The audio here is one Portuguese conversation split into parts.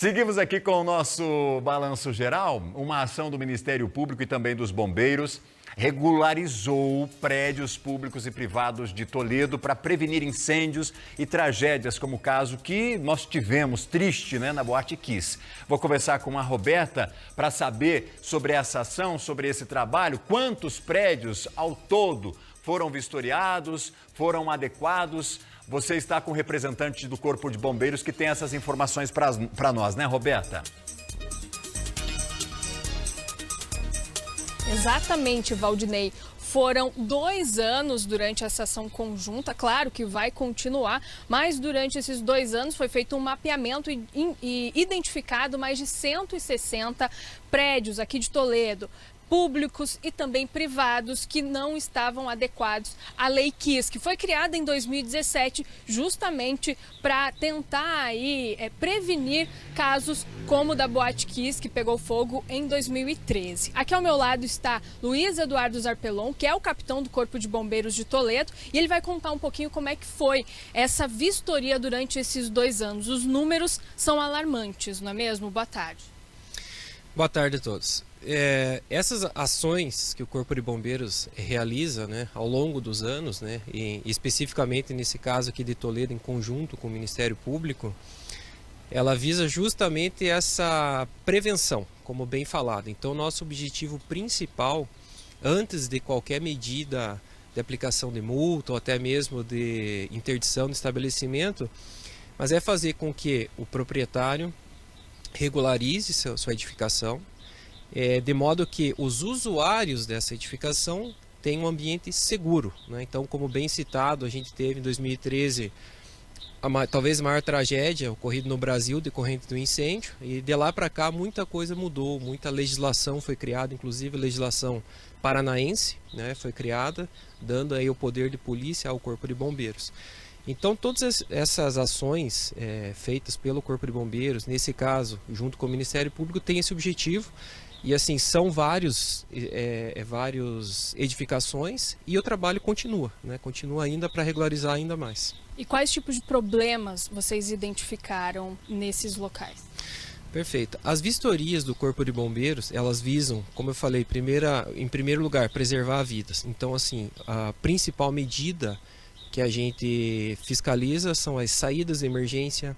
Seguimos aqui com o nosso balanço geral. Uma ação do Ministério Público e também dos bombeiros regularizou prédios públicos e privados de Toledo para prevenir incêndios e tragédias, como o caso que nós tivemos, triste, na Boate Kiss. Vou conversar com a Roberta para saber sobre essa ação, sobre esse trabalho, quantos prédios ao todo foram vistoriados, foram adequados. Você está com o representante do Corpo de Bombeiros que tem essas informações para nós, né, Roberta? Exatamente, Valdinei. Foram 2 anos durante essa ação conjunta, claro que vai continuar, mas durante esses 2 anos foi feito um mapeamento e identificado mais de 160 prédios aqui de Toledo, públicos e também privados que não estavam adequados à Lei Kiss, que foi criada em 2017 justamente para tentar aí prevenir casos como o da Boate Kiss, que pegou fogo em 2013. Aqui ao meu lado está Luiz Eduardo Zarpelon, que é o capitão do Corpo de Bombeiros de Toledo, e ele vai contar um pouquinho como é que foi essa vistoria durante esses 2 anos. Os números são alarmantes, não é mesmo? Boa tarde. Boa tarde a todos. Essas ações que o Corpo de Bombeiros realiza, ao longo dos anos, e especificamente nesse caso aqui de Toledo, em conjunto com o Ministério Público, ela visa justamente essa prevenção, como bem falado. Então, nosso objetivo principal, antes de qualquer medida de aplicação de multa ou até mesmo de interdição do estabelecimento, mas é fazer com que o proprietário regularize sua edificação, de modo que os usuários dessa edificação tenham um ambiente seguro. Então, como bem citado, a gente teve em 2013 talvez a maior tragédia ocorrida no Brasil decorrente do incêndio, e de lá para cá muita coisa mudou, muita legislação foi criada, inclusive a legislação paranaense foi criada, dando aí o poder de polícia ao Corpo de Bombeiros. Então, todas essas ações feitas pelo Corpo de Bombeiros, nesse caso, junto com o Ministério Público, têm esse objetivo. E assim, são vários edificações e o trabalho continua, continua ainda para regularizar ainda mais. E quais tipos de problemas vocês identificaram nesses locais? Perfeito. As vistorias do Corpo de Bombeiros, elas visam, como eu falei, em primeiro lugar, preservar vidas. Então, assim, a principal medida que a gente fiscaliza são as saídas de emergência,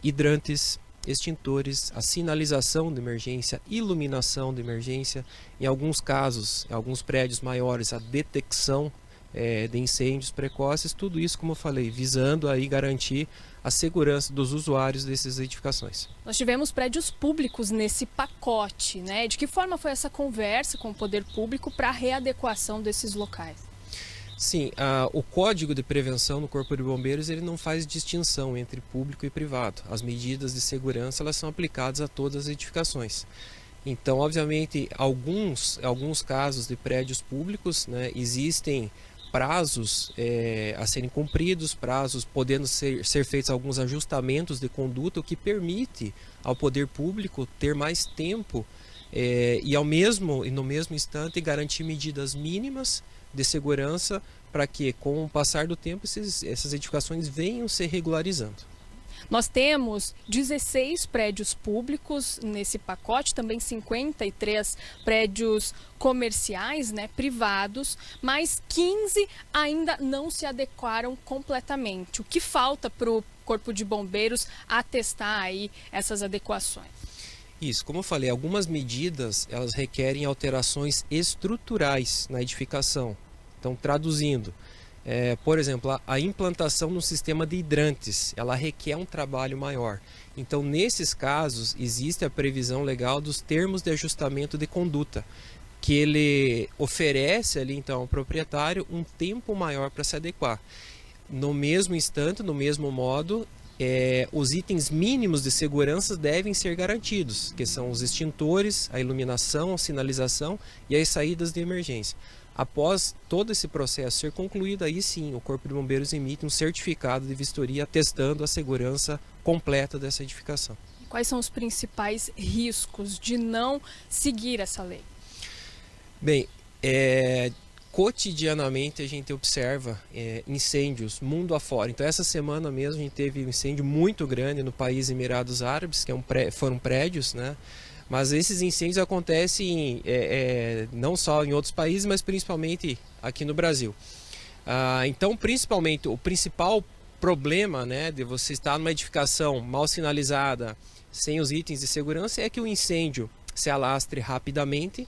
hidrantes, extintores, a sinalização de emergência, iluminação de emergência, em alguns casos, em alguns prédios maiores, a detecção de incêndios precoces, tudo isso, como eu falei, visando aí garantir a segurança dos usuários dessas edificações. Nós tivemos prédios públicos nesse pacote, De que forma foi essa conversa com o poder público para a readequação desses locais? Sim, o Código de Prevenção no Corpo de Bombeiros ele não faz distinção entre público e privado. As medidas de segurança elas são aplicadas a todas as edificações. Então, obviamente, alguns casos de prédios públicos, existem prazos a serem cumpridos, prazos podendo ser feitos alguns ajustamentos de conduta, o que permite ao poder público ter mais tempo e no mesmo instante garantir medidas mínimas de segurança para que, com o passar do tempo, essas edificações venham se regularizando. Nós temos 16 prédios públicos nesse pacote, também 53 prédios comerciais, privados, mas 15 ainda não se adequaram completamente. O que falta para o Corpo de Bombeiros atestar aí essas adequações? Isso, como eu falei, algumas medidas elas requerem alterações estruturais na edificação. Então, traduzindo, por exemplo, a implantação no sistema de hidrantes, ela requer um trabalho maior. Então, nesses casos, existe a previsão legal dos termos de ajustamento de conduta, que ele oferece ali, então, ao proprietário um tempo maior para se adequar. No mesmo instante, no mesmo modo, os itens mínimos de segurança devem ser garantidos, que são os extintores, a iluminação, a sinalização e as saídas de emergência. Após todo esse processo ser concluído, aí sim o Corpo de Bombeiros emite um certificado de vistoria atestando a segurança completa dessa edificação. Quais são os principais riscos de não seguir essa lei? Bem, cotidianamente a gente observa incêndios mundo afora. Então essa semana mesmo a gente teve um incêndio muito grande no país Emirados Árabes, que foram prédios, né? Mas esses incêndios acontecem não só em outros países, mas principalmente aqui no Brasil. Então, principalmente, o principal problema, né, de você estar numa edificação mal sinalizada, sem os itens de segurança, é que o incêndio se alastre rapidamente,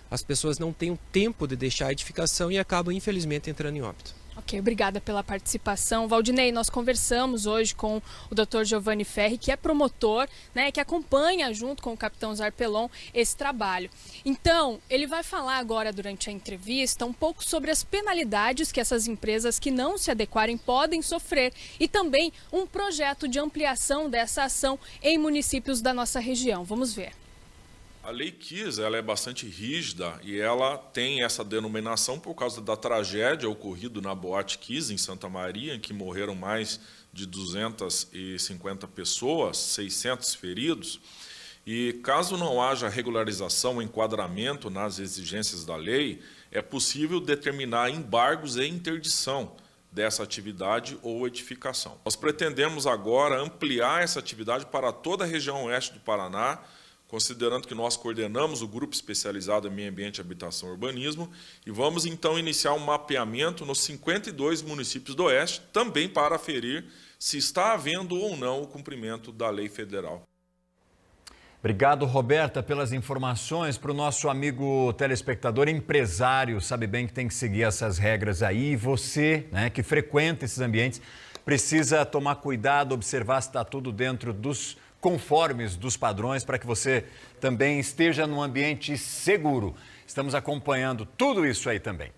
as pessoas não têm o tempo de deixar a edificação e acabam, infelizmente, entrando em óbito. Ok, obrigada pela participação. Valdinei, nós conversamos hoje com o Dr. Giovanni Ferri, que é promotor, né, que acompanha junto com o capitão Zarpellon esse trabalho. Então, ele vai falar agora durante a entrevista um pouco sobre as penalidades que essas empresas que não se adequarem podem sofrer e também um projeto de ampliação dessa ação em municípios da nossa região. Vamos ver. A Lei Kiss, ela é bastante rígida e ela tem essa denominação por causa da tragédia ocorrida na Boate Kiss, em Santa Maria, em que morreram mais de 250 pessoas, 600 feridos. E caso não haja regularização ou enquadramento nas exigências da lei, é possível determinar embargos e interdição dessa atividade ou edificação. Nós pretendemos agora ampliar essa atividade para toda a região oeste do Paraná, considerando que nós coordenamos o Grupo Especializado em Meio Ambiente, Habitação e Urbanismo, e vamos então iniciar um mapeamento nos 52 municípios do Oeste, também para aferir se está havendo ou não o cumprimento da lei federal. Obrigado, Roberta, pelas informações. Para o nosso amigo telespectador, empresário, sabe bem que tem que seguir essas regras aí. E você, né, que frequenta esses ambientes, precisa tomar cuidado, observar se está tudo dentro dos conformes dos padrões, para que você também esteja num ambiente seguro. Estamos acompanhando tudo isso aí também.